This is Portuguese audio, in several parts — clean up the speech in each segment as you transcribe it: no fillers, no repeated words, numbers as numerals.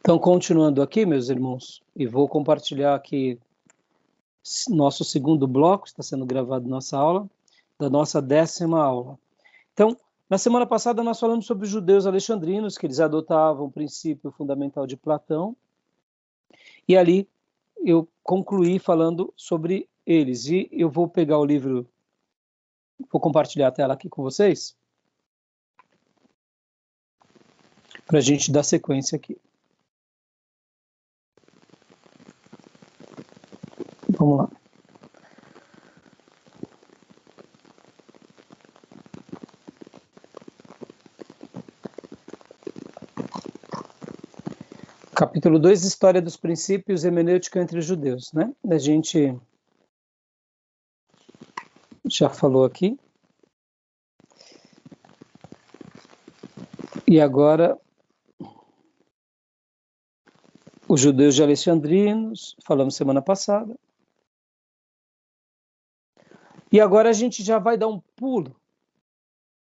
Então, continuando aqui, meus irmãos, e vou compartilhar aqui nosso segundo bloco, está sendo gravado nossa aula, da nossa 10ª aula. Então, na semana passada nós falamos sobre os judeus alexandrinos, que eles adotavam o princípio fundamental de Platão, e ali eu concluí falando sobre eles. E eu vou pegar o livro, vou compartilhar a tela aqui com vocês, para a gente dar sequência aqui. Vamos lá. Capítulo 2, História dos Princípios, Hermenêutica entre os Judeus, né? A gente já falou aqui. E agora, os judeus de alexandrinos, falamos semana passada. E agora a gente já vai dar um pulo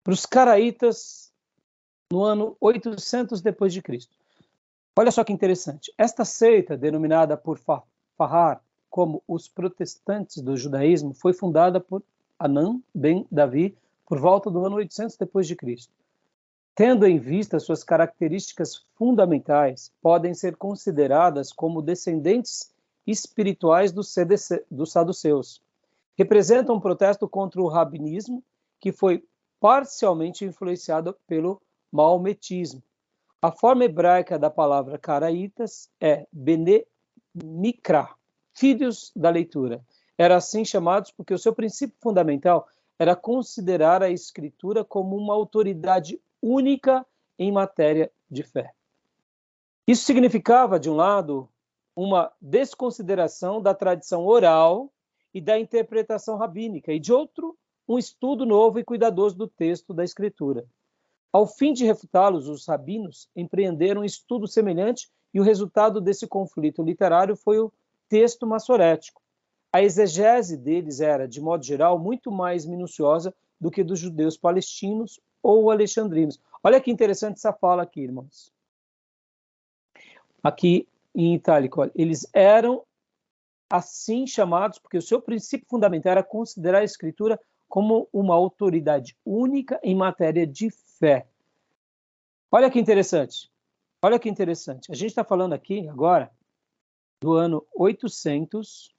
para os caraítas no ano 800 depois de Cristo. Olha só que interessante. Esta seita, denominada por Farrar como os protestantes do judaísmo, foi fundada por Hanan ben Davi por volta do ano 800 depois de Cristo. Tendo em vista suas características fundamentais, podem ser consideradas como descendentes espirituais dos saduceus. Representam um protesto contra o rabinismo, que foi parcialmente influenciado pelo maometismo. A forma hebraica da palavra caraítas é Bene Mikra, filhos da leitura. Eram assim chamados porque o seu princípio fundamental era considerar a escritura como uma autoridade única em matéria de fé. Isso significava, de um lado, uma desconsideração da tradição oral e da interpretação rabínica, e de outro, um estudo novo e cuidadoso do texto da Escritura. Ao fim de refutá-los, os rabinos empreenderam um estudo semelhante e o resultado desse conflito literário foi o texto massorético. A exegese deles era, de modo geral, muito mais minuciosa do que dos judeus palestinos ou alexandrinos. Olha que interessante essa fala aqui, irmãos. Aqui em itálico, olha, eles eram assim chamados, porque o seu princípio fundamental era considerar a Escritura como uma autoridade única em matéria de fé. Olha que interessante. Olha que interessante. A gente está falando aqui agora do ano 800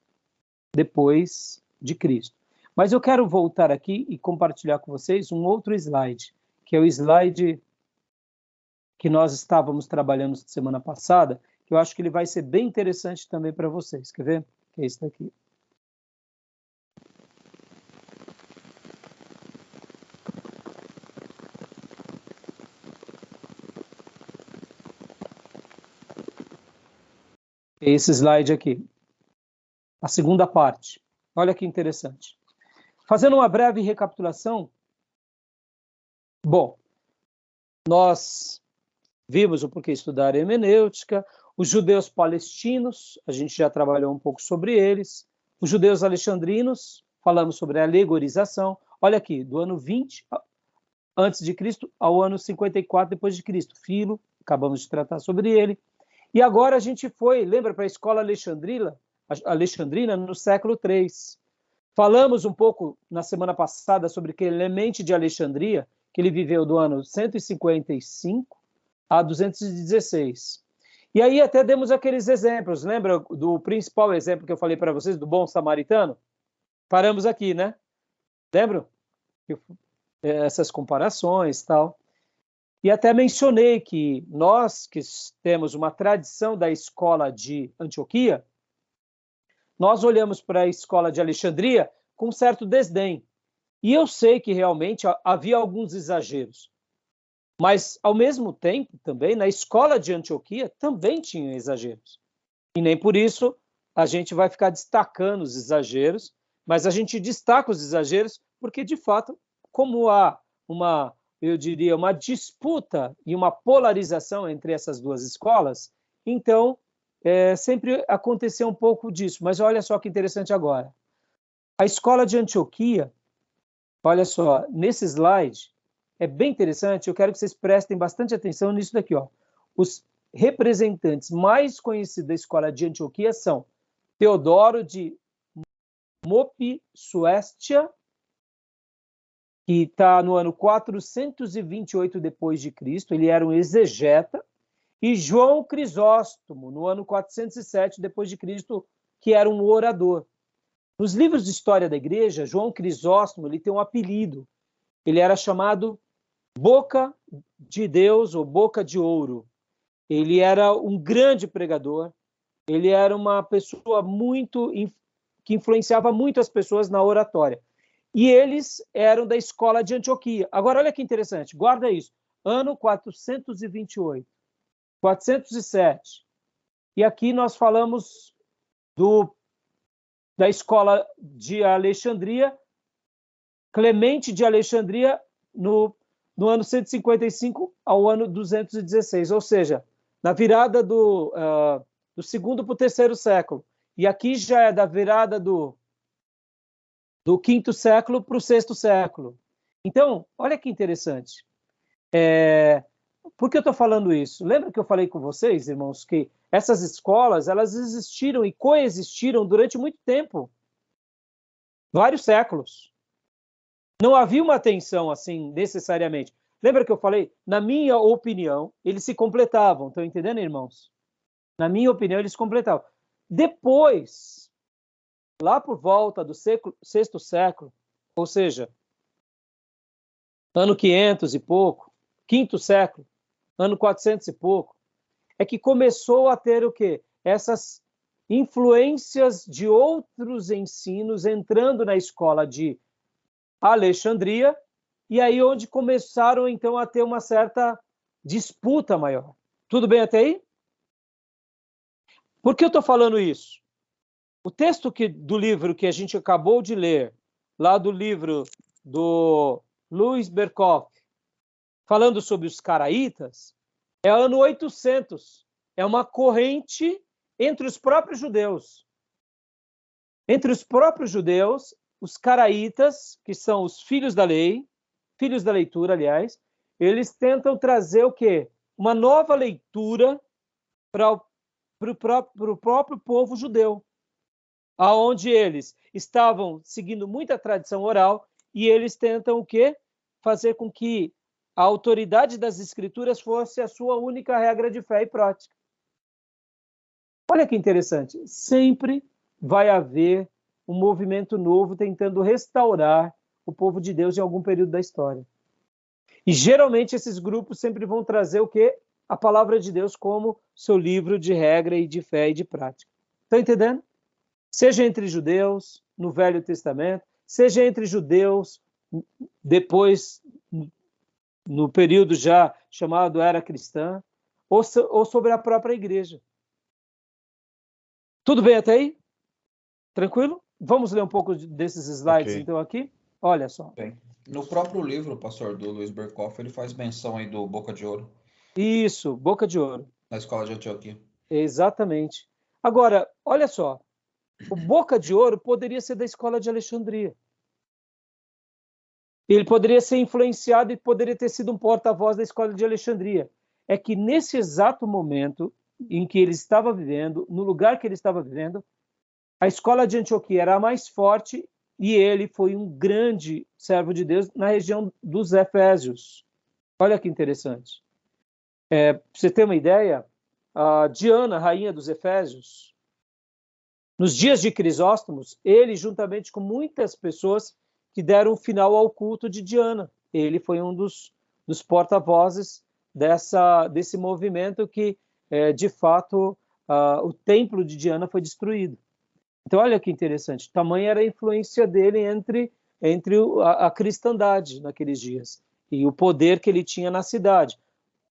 depois de Cristo. Mas eu quero voltar aqui e compartilhar com vocês um outro slide, que é o slide que nós estávamos trabalhando semana passada, que eu acho que ele vai ser bem interessante também para vocês. Quer ver? Que é esse daqui. É esse slide aqui. A segunda parte. Olha que interessante. Fazendo uma breve recapitulação, bom, nós vimos o porquê estudar hermenêutica, os judeus palestinos, a gente já trabalhou um pouco sobre eles, os judeus alexandrinos, falamos sobre a alegorização, olha aqui, do ano 20 antes de Cristo ao ano 54 depois de Cristo, Filo, acabamos de tratar sobre ele, e agora a gente foi, lembra, para a escola alexandrina no século III. Falamos um pouco na semana passada sobre Clemente de Alexandria, que ele viveu do ano 155 a 216. E aí até demos aqueles exemplos, lembra do principal exemplo que eu falei para vocês, do bom samaritano? Paramos aqui, né? Lembram? Essas comparações e tal. E até mencionei que nós, que temos uma tradição da escola de Antioquia, nós olhamos para a escola de Alexandria com certo desdém. E eu sei que realmente havia alguns exageros. Mas, ao mesmo tempo, também, na escola de Antioquia, também tinha exageros. E nem por isso a gente vai ficar destacando os exageros, mas a gente destaca os exageros porque, de fato, como há eu diria, uma disputa e uma polarização entre essas duas escolas, então, sempre aconteceu um pouco disso. Mas olha só que interessante agora. A escola de Antioquia, olha só, nesse slide, é bem interessante, eu quero que vocês prestem bastante atenção nisso daqui, ó. Os representantes mais conhecidos da escola de Antioquia são Teodoro de Mopsuestia, que está no ano 428 depois de Cristo, ele era um exegeta, e João Crisóstomo, no ano 407 depois de Cristo, que era um orador. Nos livros de história da igreja, João Crisóstomo, ele tem um apelido. Ele era chamado Boca de Deus ou Boca de Ouro. Ele era um grande pregador. Ele era uma pessoa que influenciava muito as pessoas na oratória. E eles eram da escola de Antioquia. Agora, olha que interessante, guarda isso. Ano 428, 407. E aqui nós falamos da escola de Alexandria, Clemente de Alexandria, no ano 155 ao ano 216, ou seja, na virada do segundo para o terceiro século. E aqui já é da virada do quinto século para o sexto século. Então, olha que interessante. Por que eu estou falando isso? Lembra que eu falei com vocês, irmãos, que essas escolas, elas existiram e coexistiram durante muito tempo. Vários séculos. Não havia uma tensão assim, necessariamente. Lembra que eu falei? Na minha opinião, eles se completavam. Estão entendendo, irmãos? Na minha opinião, eles se completavam. Depois, lá por volta do sexto século, ou seja, ano 500 e pouco, quinto século, ano 400 e pouco, é que começou a ter o quê? Essas influências de outros ensinos entrando na escola de Alexandria, e aí onde começaram então a ter uma certa disputa maior. Tudo bem até aí? Por que eu estou falando isso? O texto do livro que a gente acabou de ler, lá do livro do Louis Berkhof, falando sobre os caraítas, é ano 800. É uma corrente entre os próprios judeus. Entre os próprios judeus, os caraítas, que são os filhos da lei, filhos da leitura, aliás, eles tentam trazer o quê? Uma nova leitura para o próprio povo judeu, aonde eles estavam seguindo muita tradição oral e eles tentam o quê? Fazer com que a autoridade das escrituras fosse a sua única regra de fé e prática. Olha que interessante, sempre vai haver um movimento novo tentando restaurar o povo de Deus em algum período da história. E geralmente esses grupos sempre vão trazer o quê? A palavra de Deus como seu livro de regra e de fé e de prática. Estão entendendo? Seja entre judeus, no Velho Testamento, seja entre judeus, depois, no período já chamado Era Cristã, ou sobre a própria igreja. Tudo bem até aí? Tranquilo? Vamos ler um pouco desses slides, okay, então, aqui? Olha só. Bem, no próprio livro, pastor, do Louis Berkhof, ele faz menção aí do Boca de Ouro. Isso, Boca de Ouro. Na escola de Antioquia. Exatamente. Agora, olha só. O Boca de Ouro poderia ser da escola de Alexandria. Ele poderia ser influenciado e poderia ter sido um porta-voz da escola de Alexandria. É que nesse exato momento em que ele estava vivendo, no lugar que ele estava vivendo, a escola de Antioquia era a mais forte e ele foi um grande servo de Deus na região dos Efésios. Olha que interessante. Para você ter uma ideia, a Diana, rainha dos Efésios, nos dias de Crisóstomos, ele, juntamente com muitas pessoas que deram final ao culto de Diana, ele foi um dos porta-vozes desse movimento que, de fato, o templo de Diana foi destruído. Então, olha que interessante, tamanha era a influência dele entre a cristandade naqueles dias e o poder que ele tinha na cidade.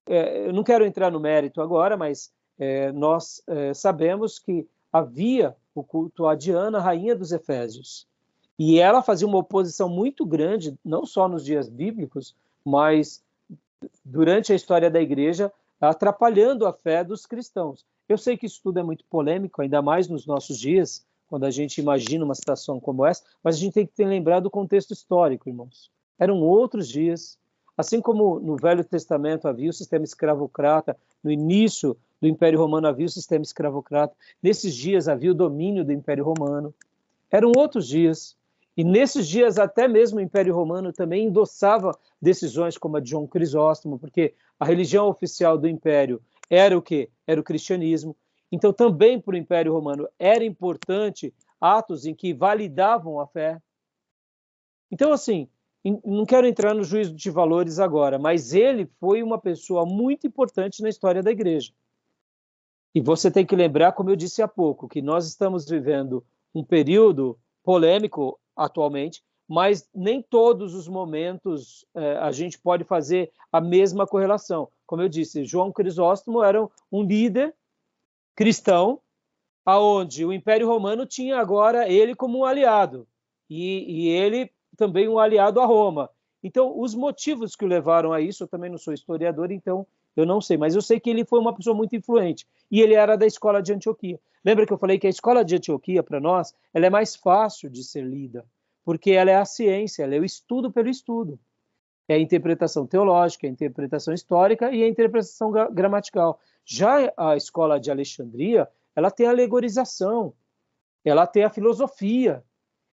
Eu não quero entrar no mérito agora, mas nós sabemos que havia o culto a Diana, rainha dos Efésios. E ela fazia uma oposição muito grande, não só nos dias bíblicos, mas durante a história da igreja, atrapalhando a fé dos cristãos. Eu sei que isso tudo é muito polêmico, ainda mais nos nossos dias, quando a gente imagina uma situação como essa, mas a gente tem que lembrar do contexto histórico, irmãos. Eram outros dias, Assim como no Velho Testamento havia o sistema escravocrata, no início do Império Romano havia o sistema escravocrata, nesses dias havia o domínio do Império Romano. Eram outros dias. E nesses dias até mesmo o Império Romano também endossava decisões como a de João Crisóstomo, porque a religião oficial do Império era o quê? Era o cristianismo. Então também para o Império Romano era importante atos em que validavam a fé. Então assim, não quero entrar no juízo de valores agora, mas ele foi uma pessoa muito importante na história da igreja. E você tem que lembrar, como eu disse há pouco, que nós estamos vivendo um período polêmico atualmente, mas nem todos os momentos a gente pode fazer a mesma correlação. Como eu disse, João Crisóstomo era um líder cristão, aonde o Império Romano tinha agora ele como um aliado, e ele também um aliado a Roma. Então, os motivos que o levaram a isso, eu também não sou historiador, então eu não sei, mas eu sei que ele foi uma pessoa muito influente, e ele era da escola de Antioquia. Lembra que eu falei que a escola de Antioquia, para nós, ela é mais fácil de ser lida, porque ela é a ciência, ela é o estudo pelo estudo. É a interpretação teológica, a interpretação histórica e a interpretação gramatical. Já a escola de Alexandria, ela tem a alegorização, ela tem a filosofia,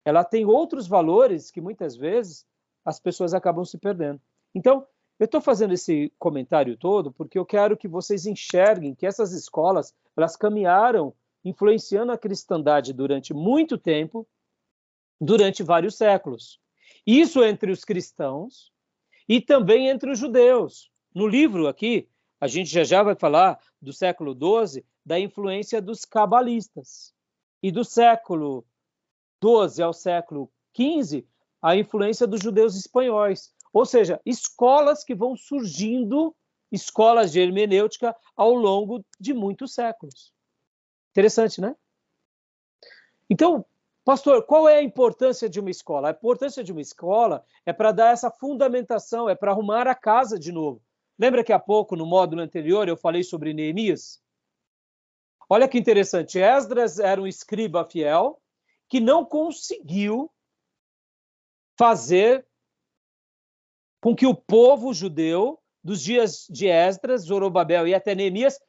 ela tem outros valores que muitas vezes as pessoas acabam se perdendo. Então, eu estou fazendo esse comentário todo porque eu quero que vocês enxerguem que essas escolas, elas caminharam influenciando a cristandade durante muito tempo, durante vários séculos. Isso entre os cristãos e também entre os judeus. No livro aqui, a gente já vai falar do século XII, da influência dos cabalistas. E do século XII ao século XV, a influência dos judeus espanhóis. Ou seja, escolas que vão surgindo, escolas de hermenêutica, ao longo de muitos séculos. Interessante, né? Então, pastor, qual é a importância de uma escola? A importância de uma escola é para dar essa fundamentação, é para arrumar a casa de novo. Lembra que há pouco, no módulo anterior, eu falei sobre Neemias? Olha que interessante, Esdras era um escriba fiel que não conseguiu fazer com que o povo judeu, dos dias de Esdras, Zorobabel e até Neemias,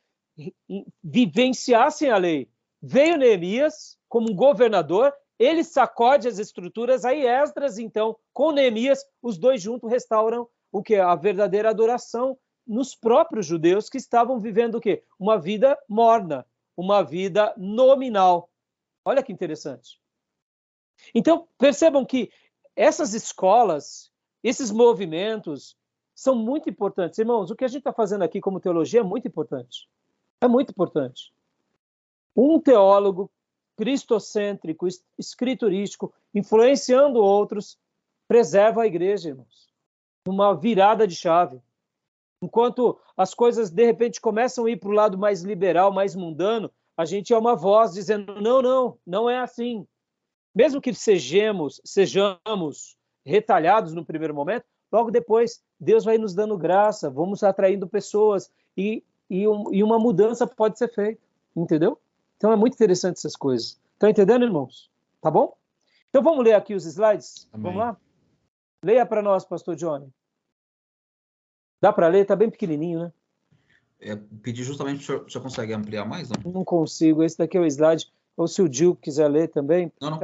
vivenciassem a lei. Veio Neemias como um governador, ele sacode as estruturas, aí Esdras, então, com Neemias, os dois juntos restauram o quê? A verdadeira adoração nos próprios judeus que estavam vivendo o quê? Uma vida morna, uma vida nominal. Olha que interessante. Então, percebam que essas escolas, esses movimentos, são muito importantes. Irmãos, o que a gente está fazendo aqui como teologia é muito importante. É muito importante. Um teólogo cristocêntrico, escriturístico, influenciando outros, preserva a igreja, irmãos. Uma virada de chave. Enquanto as coisas, de repente, começam a ir para o lado mais liberal, mais mundano, a gente é uma voz dizendo, não é assim. Mesmo que sejamos retalhados no primeiro momento, logo depois Deus vai nos dando graça, vamos atraindo pessoas e uma mudança pode ser feita, entendeu? Então é muito interessante essas coisas. Estão entendendo, irmãos? Tá bom? Então vamos ler aqui os slides? Amém. Vamos lá? Leia para nós, pastor Johnny. Dá para ler? Está bem pequenininho, né? Pedi justamente para o senhor consegue ampliar mais, não? Não consigo. Esse daqui é o slide. Ou se o Gil quiser ler também. Não,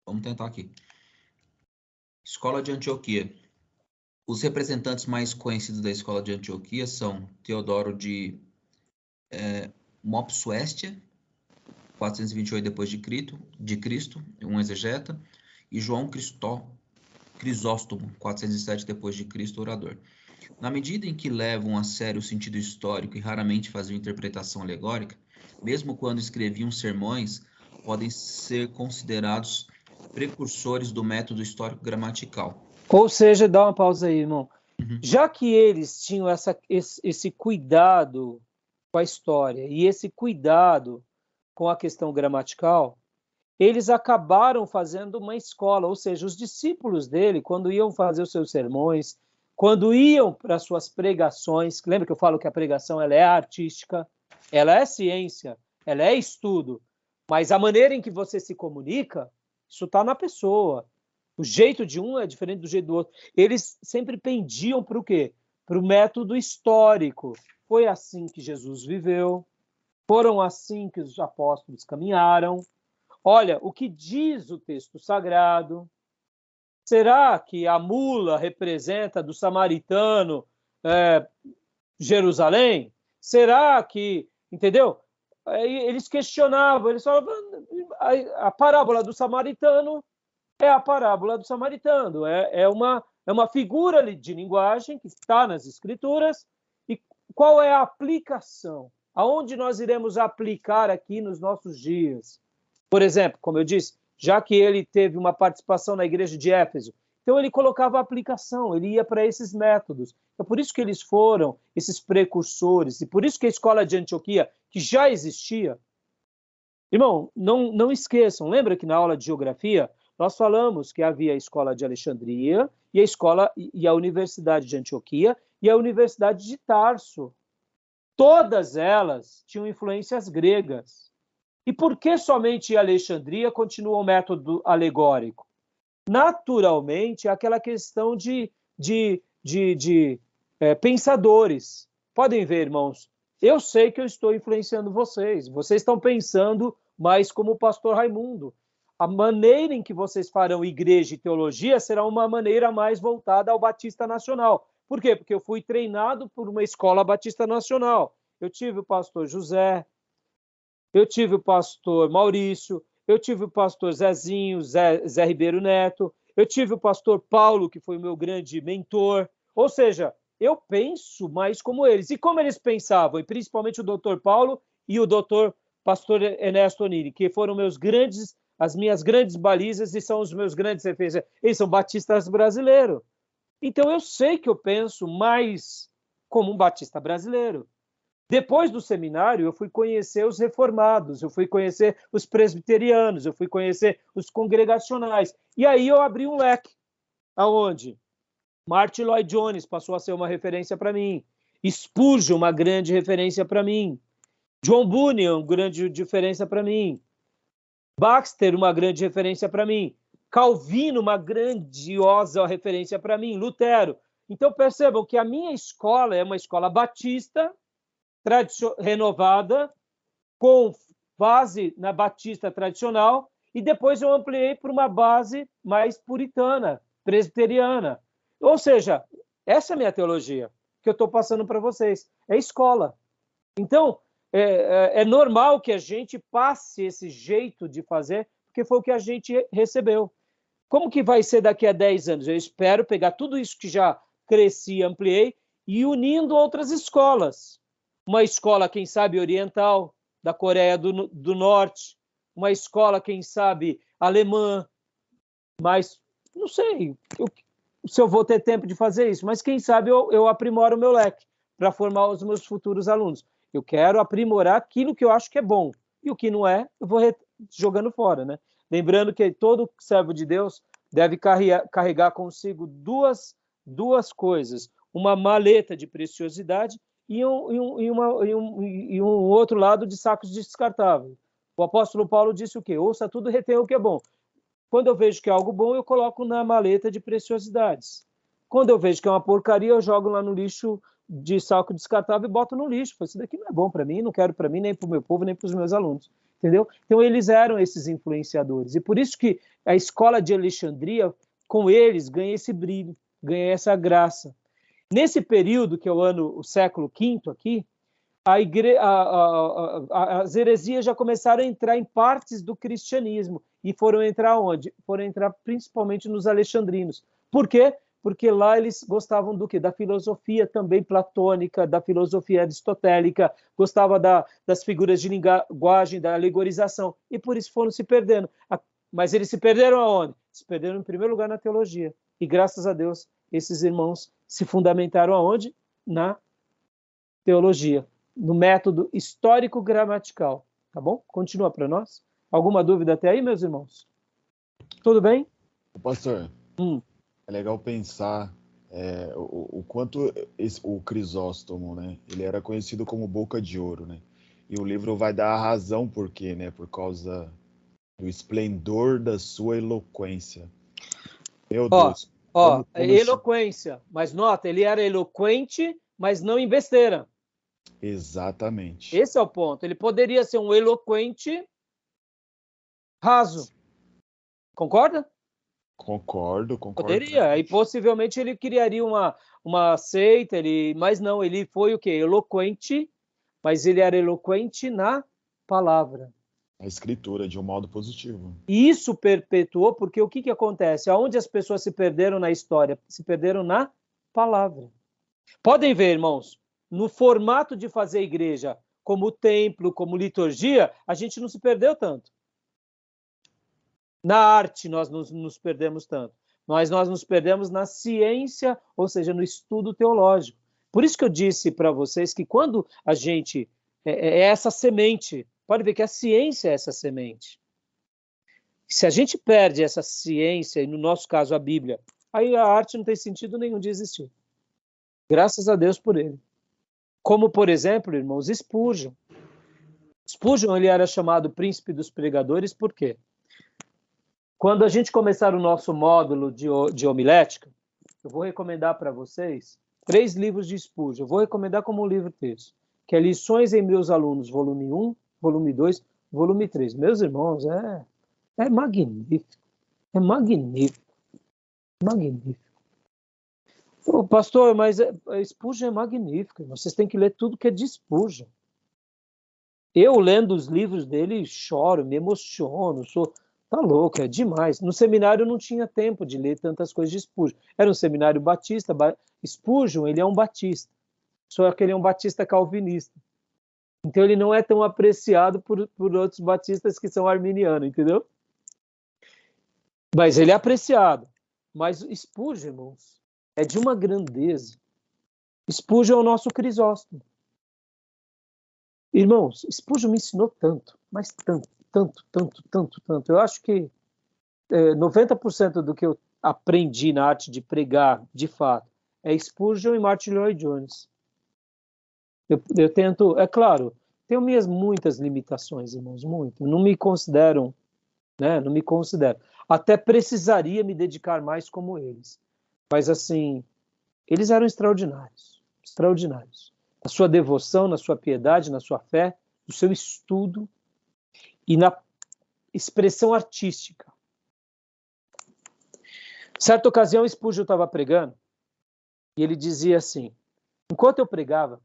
vamos tentar aqui. Escola de Antioquia. Os representantes mais conhecidos da Escola de Antioquia são Teodoro de Mopsuestia, 428 depois de Cristo, um exegeta, e João Crisóstomo, 407 depois de Cristo, orador. Na medida em que levam a sério o sentido histórico e raramente faziam interpretação alegórica, mesmo quando escreviam sermões, podem ser considerados precursores do método histórico gramatical. Ou seja, dá uma pausa aí, irmão. Já que eles tinham esse cuidado com a história e esse cuidado com a questão gramatical, eles acabaram fazendo uma escola, ou seja, os discípulos dele, quando iam fazer os seus sermões, quando iam para as suas pregações, lembra que eu falo que a pregação ela é artística, ela é ciência, ela é estudo, mas a maneira em que você se comunica, isso está na pessoa. O jeito de um é diferente do jeito do outro. Eles sempre pendiam para o quê? Para o método histórico. Foi assim que Jesus viveu, foram assim que os apóstolos caminharam. Olha, o que diz o texto sagrado? Será que a mula representa do samaritano Jerusalém? Será que, entendeu? Eles questionavam, eles falavam, a parábola do samaritano é a parábola do samaritano, é uma figura de linguagem que está nas escrituras, e qual é a aplicação? Aonde nós iremos aplicar aqui nos nossos dias? Por exemplo, como eu disse, já que ele teve uma participação na igreja de Éfeso, então ele colocava a aplicação, ele ia para esses métodos. É por isso que eles foram esses precursores, e por isso que a escola de Antioquia, que já existia... Irmão, não esqueçam, lembra que na aula de geografia nós falamos que havia a escola de Alexandria e a escola e a Universidade de Antioquia e a Universidade de Tarso. Todas elas tinham influências gregas. E por que somente Alexandria continua o método alegórico? Naturalmente, aquela questão de pensadores. Podem ver, irmãos, eu sei que eu estou influenciando vocês. Vocês estão pensando mais como o pastor Raimundo. A maneira em que vocês farão igreja e teologia será uma maneira mais voltada ao Batista Nacional. Por quê? Porque eu fui treinado por uma escola Batista Nacional. Eu tive o pastor José, eu tive o pastor Maurício, eu tive o pastor Zezinho, Zé Ribeiro Neto, eu tive o pastor Paulo, que foi o meu grande mentor. Ou seja, eu penso mais como eles. E como eles pensavam, e principalmente o doutor Paulo e o doutor pastor Ernesto Onini, que foram as minhas grandes balizas e são os meus grandes referências. Eles são batistas brasileiros. Então eu sei que eu penso mais como um batista brasileiro. Depois do seminário, eu fui conhecer os reformados, eu fui conhecer os presbiterianos, eu fui conhecer os congregacionais. E aí eu abri um leque. Aonde? Martin Lloyd Jones passou a ser uma referência para mim. Spurgeon, uma grande referência para mim. John Bunyan, uma grande referência para mim. Baxter, uma grande referência para mim. Calvino, uma grandiosa referência para mim. Lutero. Então percebam que a minha escola é uma escola batista, renovada, com base na batista tradicional, e depois eu ampliei para uma base mais puritana, presbiteriana. Ou seja, essa é a minha teologia, que eu estou passando para vocês. É escola. Então, é normal que a gente passe esse jeito de fazer, porque foi o que a gente recebeu. Como que vai ser daqui a 10 anos? Eu espero pegar tudo isso que já cresci, ampliei, e unindo outras escolas. Uma escola, quem sabe, oriental, da Coreia do Norte, uma escola, quem sabe, alemã, mas não sei se eu vou ter tempo de fazer isso, mas quem sabe eu aprimoro o meu leque para formar os meus futuros alunos. Eu quero aprimorar aquilo que eu acho que é bom, e o que não é, eu vou jogando fora, né? Lembrando que todo servo de Deus deve carregar consigo duas coisas, uma maleta de preciosidade e um outro lado de sacos descartáveis. O apóstolo Paulo disse o quê? Ouça tudo e retenha o que é bom. Quando eu vejo que é algo bom, eu coloco na maleta de preciosidades. Quando eu vejo que é uma porcaria, eu jogo lá no lixo de saco descartável e boto no lixo. Isso daqui não é bom para mim, não quero para mim, nem para o meu povo, nem para os meus alunos. Entendeu? Então, eles eram esses influenciadores. E por isso que a escola de Alexandria, com eles, ganha esse brilho, ganha essa graça. Nesse período, que é o século V aqui, as heresias já começaram a entrar em partes do cristianismo. E foram entrar onde? Foram entrar principalmente nos alexandrinos. Por quê? Porque lá eles gostavam do quê? Da filosofia também platônica, da filosofia aristotélica, gostava das figuras de linguagem, da alegorização. E por isso foram se perdendo. Mas eles se perderam aonde? Se perderam, em primeiro lugar, na teologia. E graças a Deus, esses irmãos se fundamentaram aonde? Na teologia, no método histórico-gramatical. Tá bom? Continua para nós. Alguma dúvida até aí, meus irmãos? Tudo bem? Pastor, é legal pensar o quanto o Crisóstomo, né? Ele era conhecido como Boca de Ouro, né? E o livro vai dar a razão por quê, né? Por causa do esplendor da sua eloquência. Meu Deus. Ó, eloquência. Mas nota, ele era eloquente, mas não em besteira. Exatamente. Esse é o ponto. Ele poderia ser um eloquente raso. Concorda? Concordo. Poderia. Aí possivelmente ele criaria uma seita, mas não, ele foi o quê? Eloquente, mas ele era eloquente na palavra. A escritura, de um modo positivo. E isso perpetuou, porque o que acontece? Aonde as pessoas se perderam na história? Se perderam na palavra. Podem ver, irmãos, no formato de fazer igreja, como templo, como liturgia, a gente não se perdeu tanto. Na arte nós nos perdemos tanto. Mas nós nos perdemos na ciência, ou seja, no estudo teológico. Por isso que eu disse para vocês que quando a gente... é essa semente, pode ver que a ciência é essa semente. Se a gente perde essa ciência, e no nosso caso a Bíblia, aí a arte não tem sentido nenhum de existir. Graças a Deus por ele. Como, por exemplo, irmãos, Spurgeon. Spurgeon, ele era chamado príncipe dos pregadores, por quê? Quando a gente começar o nosso módulo de homilética, eu vou recomendar para vocês 3 livros de Spurgeon. Eu vou recomendar como livro-texto, que é Lições em Meus Alunos, volume 1, volume 2, volume 3. Meus irmãos, é magnífico. É magnífico. Magnífico. Ô, pastor, mas Spurgeon é magnífico. Vocês têm que ler tudo que é de Spurgeon. Eu, lendo os livros dele, choro, me emociono, tá louco, é demais. No seminário eu não tinha tempo de ler tantas coisas de Spurgeon. Era um seminário batista. Spurgeon, ele é um batista. Só que ele é um batista calvinista. Então ele não é tão apreciado por outros batistas que são arminianos, entendeu? Mas ele é apreciado. Mas Spurgeon, irmãos, é de uma grandeza. Spurgeon é o nosso Crisóstomo. Irmãos, Spurgeon me ensinou tanto, mas tanto. Eu acho que 90% do que eu aprendi na arte de pregar, de fato, é Spurgeon e Martin Lloyd-Jones. Eu tento, é claro, tenho minhas muitas limitações, irmãos, muito. Não me considero, né? Não me considero. Até precisaria me dedicar mais como eles. Mas, assim, eles eram extraordinários. Extraordinários. Na sua devoção, na sua piedade, na sua fé, no seu estudo e na expressão artística. Certa ocasião, Spurgeon estava pregando e ele dizia assim, enquanto eu pregava,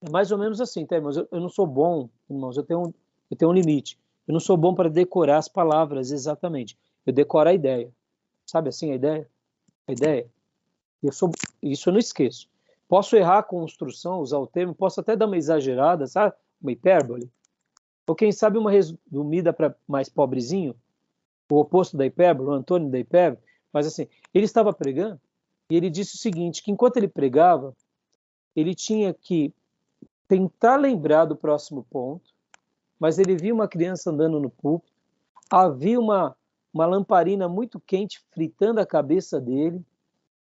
é mais ou menos assim, tá, irmãos? Eu não sou bom, irmãos, eu tenho um limite. Eu não sou bom para decorar as palavras exatamente. Eu decoro a ideia. Sabe assim a ideia? A ideia. Isso eu não esqueço. Posso errar a construção, usar o termo, posso até dar uma exagerada, sabe? Uma hipérbole. Ou quem sabe uma resumida para mais pobrezinho, o oposto da hipérbole, o Antônio da hipérbole. Mas assim, ele estava pregando e ele disse o seguinte, que enquanto ele pregava, ele tinha que tentar lembrar do próximo ponto, mas ele viu uma criança andando no púlpito, havia uma lamparina muito quente fritando a cabeça dele,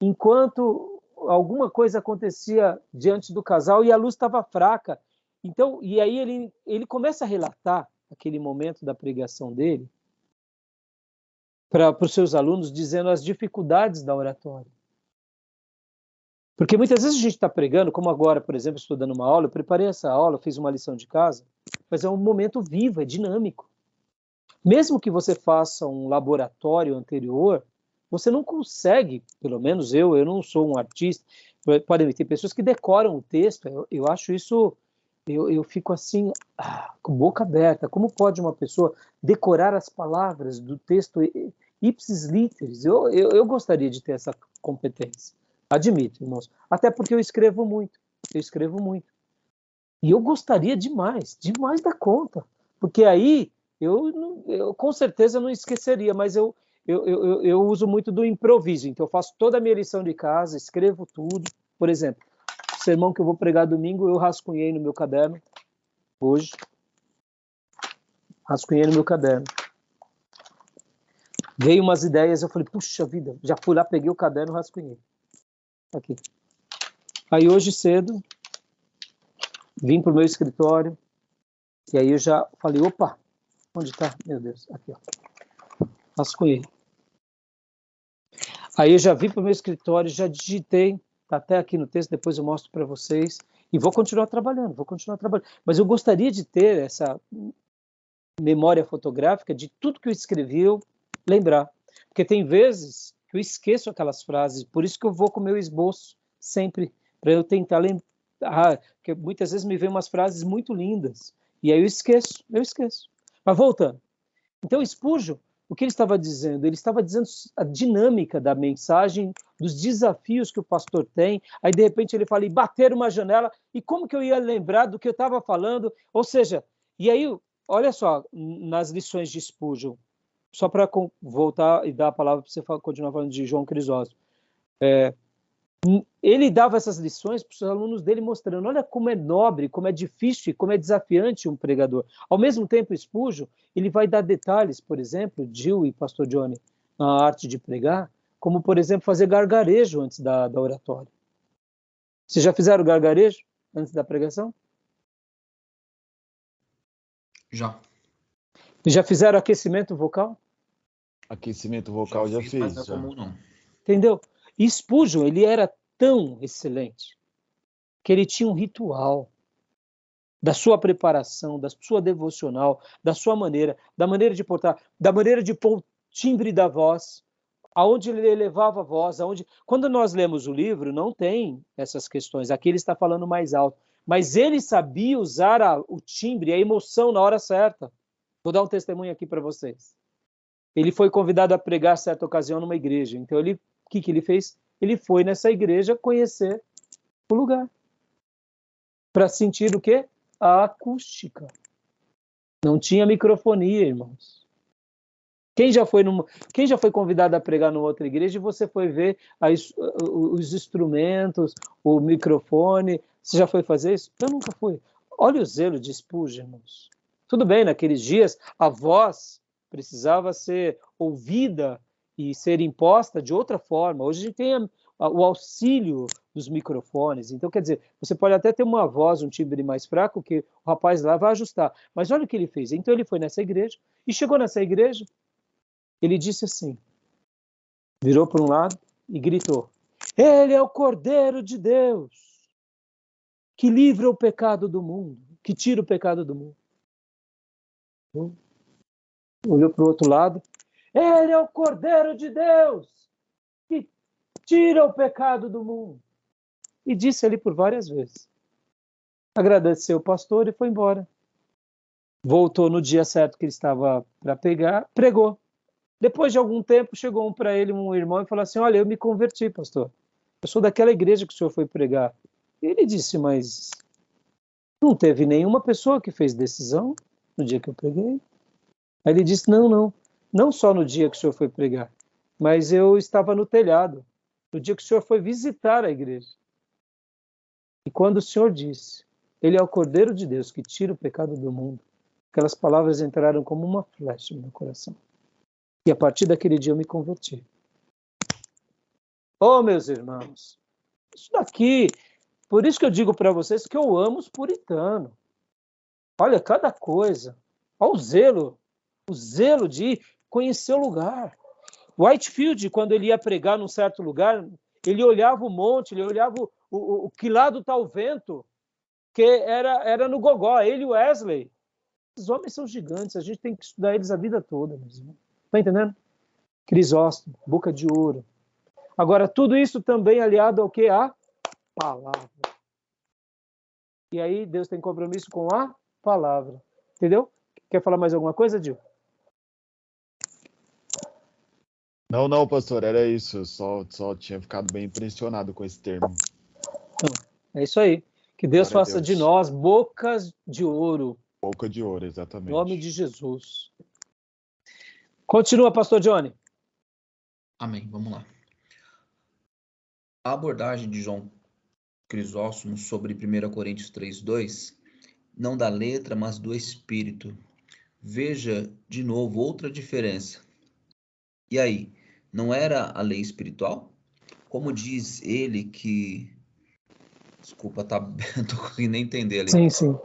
enquanto alguma coisa acontecia diante do casal e a luz estava fraca. Então, e aí ele começa a relatar aquele momento da pregação dele para os seus alunos, dizendo as dificuldades da oratória. Porque muitas vezes a gente está pregando, como agora, por exemplo, estou dando uma aula, eu preparei essa aula, fiz uma lição de casa, mas é um momento vivo, é dinâmico. Mesmo que você faça um laboratório anterior, você não consegue, pelo menos eu não sou um artista, podem ter pessoas que decoram o texto, eu acho isso, eu fico assim, com boca aberta. Como pode uma pessoa decorar as palavras do texto ipsis literis? Eu gostaria de ter essa competência. Admito, irmãos. Até porque eu escrevo muito. E eu gostaria demais da conta. Porque aí eu com certeza não esqueceria, mas eu uso muito do improviso. Então eu faço toda a minha lição de casa, escrevo tudo. Por exemplo, o sermão que eu vou pregar domingo, eu rascunhei no meu caderno hoje. Rascunhei no meu caderno. Veio umas ideias, eu falei, puxa vida, já fui lá, peguei o caderno e rascunhei. Aqui. Aí hoje cedo, vim para o meu escritório, e aí eu já falei, opa, onde está? Meu Deus, aqui, ó. Rascunhei. Aí eu já vim para o meu escritório, já digitei, está até aqui no texto, depois eu mostro para vocês, e vou continuar trabalhando. Mas eu gostaria de ter essa memória fotográfica de tudo que eu escrevi, eu lembrar. Porque tem vezes que eu esqueço aquelas frases, por isso que eu vou com o meu esboço sempre, para eu tentar lembrar. Porque muitas vezes me vêm umas frases muito lindas, e aí eu esqueço. Mas voltando. Então, Spurgeon, o que ele estava dizendo? Ele estava dizendo a dinâmica da mensagem, dos desafios que o pastor tem. Aí, de repente, ele fala, e bater uma janela, e como que eu ia lembrar do que eu estava falando? Ou seja, e aí, olha só, nas lições de Spurgeon, só para voltar e dar a palavra para você continuar falando de João Crisóstomo. Ele dava essas lições para os alunos dele, mostrando, olha como é nobre, como é difícil e como é desafiante um pregador. Ao mesmo tempo, Spurgeon, ele vai dar detalhes, por exemplo, Jill e pastor Johnny, na arte de pregar, como, por exemplo, fazer gargarejo antes da oratória. Vocês já fizeram gargarejo antes da pregação? Já. Já fizeram aquecimento vocal? Aquecimento vocal já fiz. Mas não é comum, não. Entendeu? E Spurgeon, ele era tão excelente que ele tinha um ritual da sua preparação, da sua devocional, da sua maneira, da maneira de portar, da maneira de pôr o timbre da voz, aonde ele elevava a voz, aonde... Quando nós lemos o livro, não tem essas questões. Aqui ele está falando mais alto. Mas ele sabia usar o timbre, a emoção na hora certa. Vou dar um testemunho aqui para vocês. Ele foi convidado a pregar certa ocasião numa igreja. Então, o que ele fez? Ele foi nessa igreja conhecer o lugar. Para sentir o quê? A acústica. Não tinha microfonia, irmãos. Quem já foi convidado a pregar numa outra igreja e você foi ver os instrumentos, o microfone? Você já foi fazer isso? Eu nunca fui. Olha o zelo de Spurgeon, irmãos. Tudo bem, naqueles dias a voz precisava ser ouvida e ser imposta de outra forma. Hoje a gente tem o auxílio dos microfones. Então, quer dizer, você pode até ter uma voz, um timbre mais fraco, que o rapaz lá vai ajustar. Mas olha o que ele fez. Então, ele foi nessa igreja e chegou nessa igreja, ele disse assim, virou para um lado e gritou, ele é o Cordeiro de Deus, que livra o pecado do mundo, que tira o pecado do mundo. Olhou para o outro lado, ele é o Cordeiro de Deus, que tira o pecado do mundo. E disse ali por várias vezes. Agradeceu o pastor e foi embora. Voltou no dia certo que ele estava para pegar, pregou. Depois de algum tempo, chegou para ele um irmão e falou assim, olha, eu me converti, pastor. Eu sou daquela igreja que o senhor foi pregar. E ele disse, mas não teve nenhuma pessoa que fez decisão no dia que eu preguei? Aí ele disse, não só no dia que o senhor foi pregar, mas eu estava no telhado, no dia que o senhor foi visitar a igreja. E quando o senhor disse, ele é o Cordeiro de Deus que tira o pecado do mundo, aquelas palavras entraram como uma flecha no meu coração. E a partir daquele dia eu me converti. Oh, meus irmãos, isso daqui, por isso que eu digo para vocês que eu amo os puritanos. Olha, cada coisa. Olha o zelo de conhecer o lugar. Whitefield, quando ele ia pregar num certo lugar, ele olhava o monte, ele olhava o que lado está o vento, que era no Gogó, ele e o Wesley. Esses homens são gigantes, a gente tem que estudar eles a vida toda, meus irmãos. Está entendendo? Crisóstomo, boca de ouro. Agora, tudo isso também aliado ao que? A palavra. E aí, Deus tem compromisso com a palavra. Entendeu? Quer falar mais alguma coisa, Dil? Não, pastor, era isso. Só tinha ficado bem impressionado com esse termo. Então, é isso aí. Que Deus Glória a faça Deus. de nós bocas de ouro. Boca de ouro, exatamente. Em nome de Jesus. Continua, pastor Johnny. Amém, vamos lá. A abordagem de João Crisóstomo sobre 1 Coríntios 3:2, não da letra, mas do espírito. Veja, de novo, outra diferença. E aí, não era a lei espiritual? Como diz ele que... Desculpa, tô conseguindo entender ali. Sim.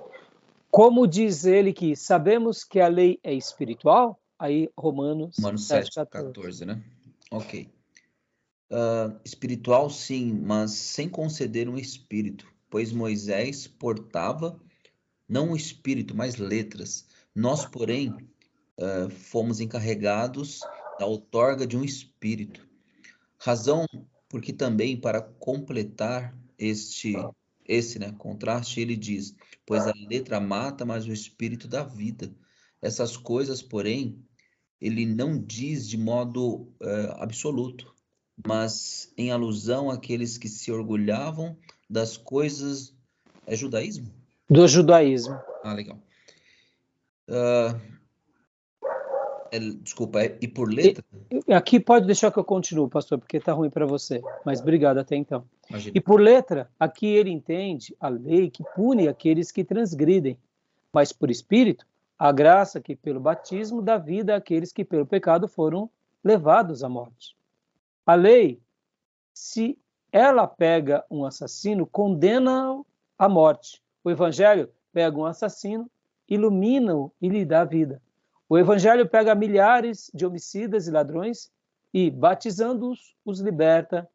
Como diz ele que sabemos que a lei é espiritual? Aí, Romanos 7:14, né? Ok. Espiritual, sim, mas sem conceder um espírito, pois Moisés portava não um espírito, mas letras. Nós, porém, fomos encarregados da outorga de um espírito. Razão porque também para completar esse contraste, ele diz, pois a letra mata, mas o espírito dá vida. Essas coisas, porém, ele não diz de modo absoluto, mas em alusão àqueles que se orgulhavam das coisas... É judaísmo? Do judaísmo. Ah, legal. Desculpa, e por letra? Aqui pode deixar que eu continue, pastor, porque está ruim para você, mas obrigado até então. Imagina. E por letra, aqui ele entende a lei que pune aqueles que transgridem, mas por espírito, a graça que pelo batismo dá vida àqueles que pelo pecado foram levados à morte. A lei, se ela pega um assassino, condena-o à morte. O evangelho pega um assassino, ilumina-o e lhe dá vida. O evangelho pega milhares de homicidas e ladrões e, batizando-os, os liberta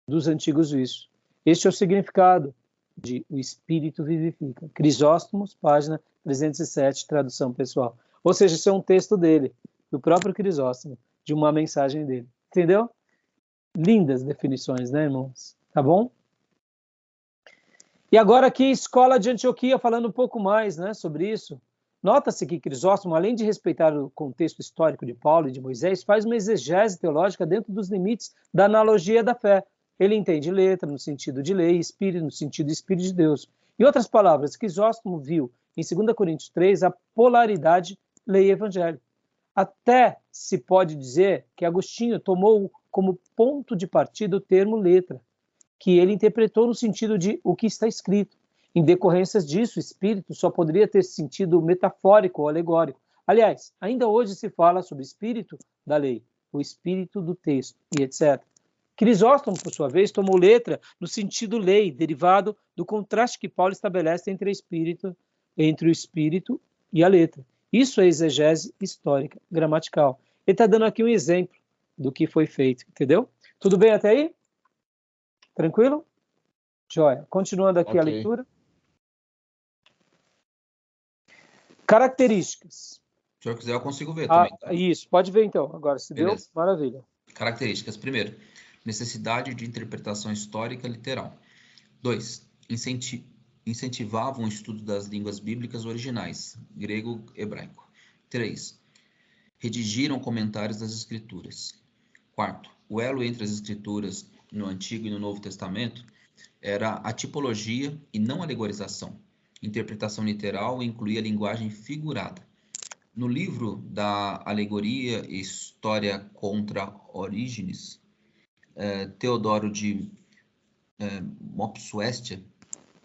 dos antigos vícios. Este é o significado de o Espírito vivifica. Crisóstomos, página 307, tradução pessoal. Ou seja, isso é um texto dele, do próprio Crisóstomo, de uma mensagem dele. Entendeu? Lindas definições, né, irmãos? Tá bom? E agora aqui, Escola de Antioquia, falando um pouco mais, né, sobre isso. Nota-se que Crisóstomo, além de respeitar o contexto histórico de Paulo e de Moisés, faz uma exegese teológica dentro dos limites da analogia da fé. Ele entende letra no sentido de lei, espírito no sentido de espírito de Deus. Em outras palavras, Crisóstomo viu em 2 Coríntios 3 a polaridade lei e evangelho. Até se pode dizer que Agostinho tomou como ponto de partida o termo letra, que ele interpretou no sentido de o que está escrito. Em decorrências disso, espírito só poderia ter sentido metafórico ou alegórico. Aliás, ainda hoje se fala sobre o espírito da lei, o espírito do texto e etc. Crisóstomo, por sua vez, tomou letra no sentido lei, derivado do contraste que Paulo estabelece entre o espírito e a letra. Isso é exegese histórica, gramatical. Ele está dando aqui um exemplo do que foi feito, entendeu? Tudo bem até aí? Tranquilo? Joia. Continuando aqui a leitura. Características. Se o senhor quiser, eu consigo ver também. Tá? Isso, pode ver então. Agora, se Beleza. deu, maravilha. Características. Primeiro, necessidade de interpretação histórica literal. 2. Incentivavam o estudo das línguas bíblicas originais, grego e hebraico. 3. Redigiram comentários das Escrituras. 4. O elo entre as Escrituras no Antigo e no Novo Testamento era a tipologia e não a alegorização. Interpretação literal incluía linguagem figurada. No livro da Alegoria e História contra Orígenes, Teodoro de Mopsuestia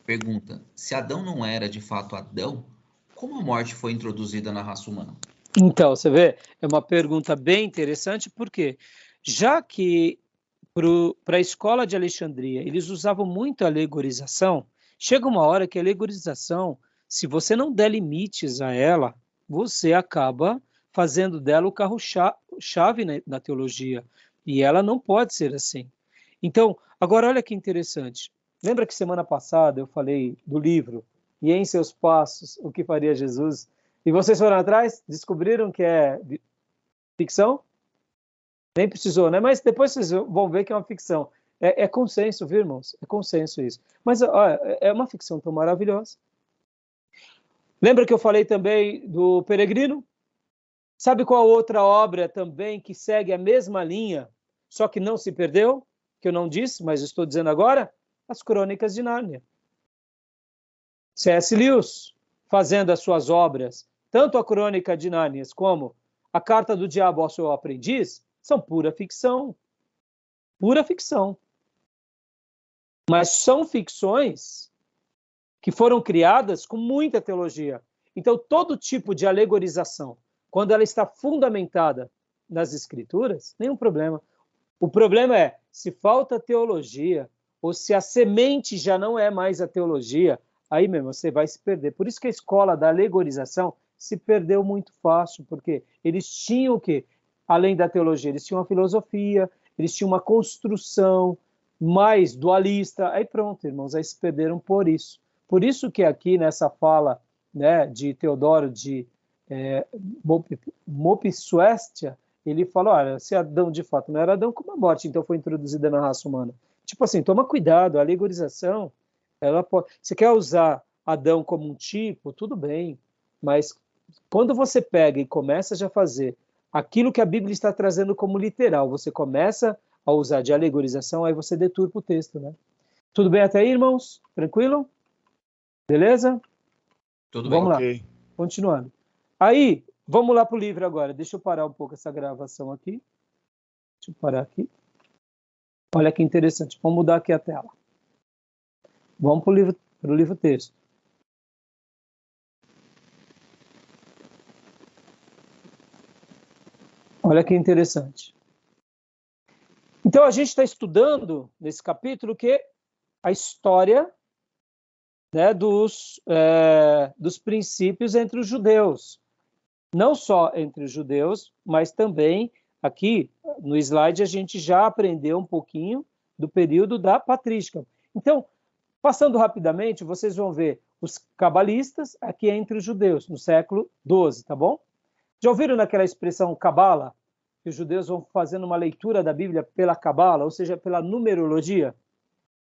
pergunta: se Adão não era de fato Adão, como a morte foi introduzida na raça humana? Então, você vê, é uma pergunta bem interessante, porque já que para a escola de Alexandria eles usavam muito a alegorização, chega uma hora que a alegorização, se você não der limites a ela, você acaba fazendo dela o carro-chave na teologia, e ela não pode ser assim. Então, agora olha que interessante. Lembra que semana passada eu falei do livro E em Seus Passos, o que faria Jesus? E vocês foram atrás? Descobriram que é ficção? Nem precisou, né? Mas depois vocês vão ver que é uma ficção. É consenso, viu, irmãos? É consenso isso. Mas olha, é uma ficção tão maravilhosa. Lembra que eu falei também do Peregrino? Sabe qual outra obra também que segue a mesma linha, só que não se perdeu? Que eu não disse, mas estou dizendo agora? As Crônicas de Nárnia. C.S. Lewis, fazendo as suas obras, tanto a Crônica de Nárnia como a Carta do Diabo ao Seu Aprendiz, são pura ficção. Pura ficção. Mas são ficções que foram criadas com muita teologia. Então, todo tipo de alegorização, quando ela está fundamentada nas Escrituras, nenhum problema. O problema é se falta teologia, ou se a semente já não é mais a teologia, aí mesmo você vai se perder. Por isso que a escola da alegorização se perdeu muito fácil, porque eles tinham o quê? Além da teologia, eles tinham a filosofia, eles tinham uma construção mais dualista. Aí pronto, irmãos, aí se perderam por isso. Por isso que aqui nessa fala, né, de Teodoro de Mopsuestia, ele falou, olha, se Adão de fato não era Adão, como a morte então foi introduzida na raça humana? Tipo assim, toma cuidado, a alegorização, ela pode... Você quer usar Adão como um tipo, tudo bem, mas quando você pega e começa já a fazer aquilo que a Bíblia está trazendo como literal, você começa a usar de alegorização, aí você deturpa o texto, né? Tudo bem até aí, irmãos? Tranquilo? Beleza? Tudo bem. Vamos lá, continuando. Aí, vamos lá para o livro agora. Deixa eu parar um pouco essa gravação aqui. Deixa eu parar aqui. Olha que interessante. Vamos mudar aqui a tela. Vamos para o livro texto. Olha que interessante. Então, a gente está estudando, nesse capítulo, que a história, né, dos princípios entre os judeus. Não só entre os judeus, mas também, aqui no slide, a gente já aprendeu um pouquinho do período da patrística. Então, passando rapidamente, vocês vão ver os cabalistas aqui entre os judeus, no século XII, tá bom? Já ouviram naquela expressão cabala? Que os judeus vão fazendo uma leitura da Bíblia pela cabala, ou seja, pela numerologia?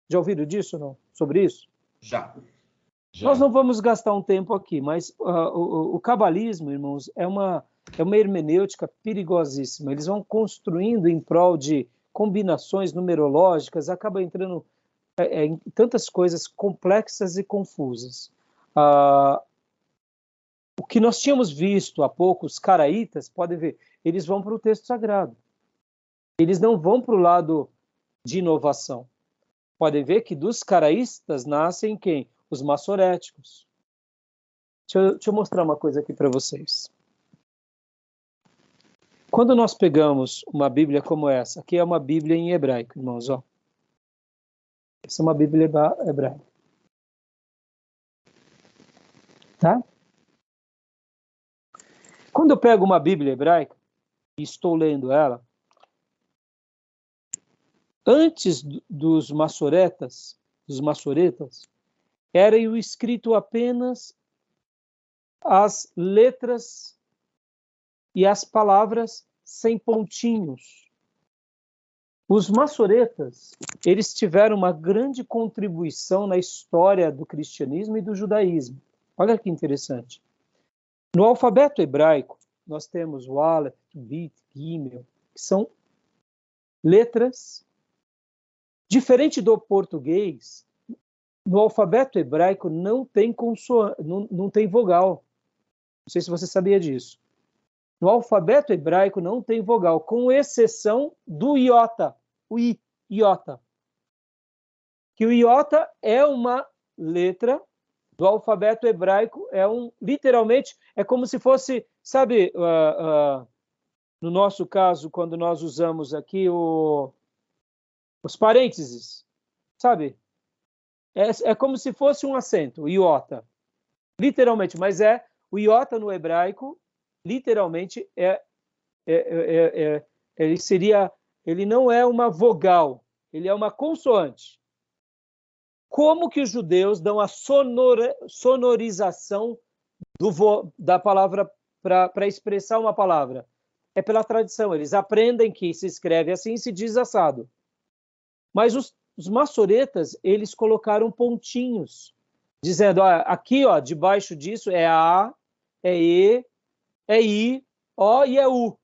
Já ouviram disso, não? Sobre isso? Já. Nós não vamos gastar um tempo aqui, mas o cabalismo, irmãos, é uma hermenêutica perigosíssima. Eles vão construindo em prol de combinações numerológicas, acaba entrando em tantas coisas complexas e confusas. O que nós tínhamos visto há pouco, os caraítas, podem ver, eles vão para o texto sagrado. Eles não vão para o lado de inovação. Podem ver que dos caraístas nascem quem? Os maçoréticos. Deixa eu mostrar uma coisa aqui para vocês. Quando nós pegamos uma Bíblia como essa, aqui é uma Bíblia em hebraico, irmãos, ó. Essa é uma Bíblia hebraica. Tá? Quando eu pego uma Bíblia hebraica e estou lendo ela, antes dos maçoretas, era o escrito apenas as letras e as palavras sem pontinhos. Os maçoretas, eles tiveram uma grande contribuição na história do cristianismo e do judaísmo. Olha que interessante. No alfabeto hebraico, nós temos o Aleph, Bit, Gimel, que são letras. Diferente do português, no alfabeto hebraico não tem consoante, não tem vogal. Não sei se você sabia disso. No alfabeto hebraico não tem vogal, com exceção do iota, o iota. Que o iota é uma letra do alfabeto hebraico, literalmente, é como se fosse, sabe, no nosso caso, quando nós usamos aqui os parênteses, sabe? É como se fosse um acento, o iota. Literalmente, mas o iota no hebraico, literalmente, ele não é uma vogal, ele é uma consoante. Como que os judeus dão a sonorização da palavra para expressar uma palavra? É pela tradição, eles aprendem que se escreve assim e se diz assado. Mas os maçoretas, eles colocaram pontinhos, dizendo, aqui, debaixo disso é A, é E, é I, O e é U.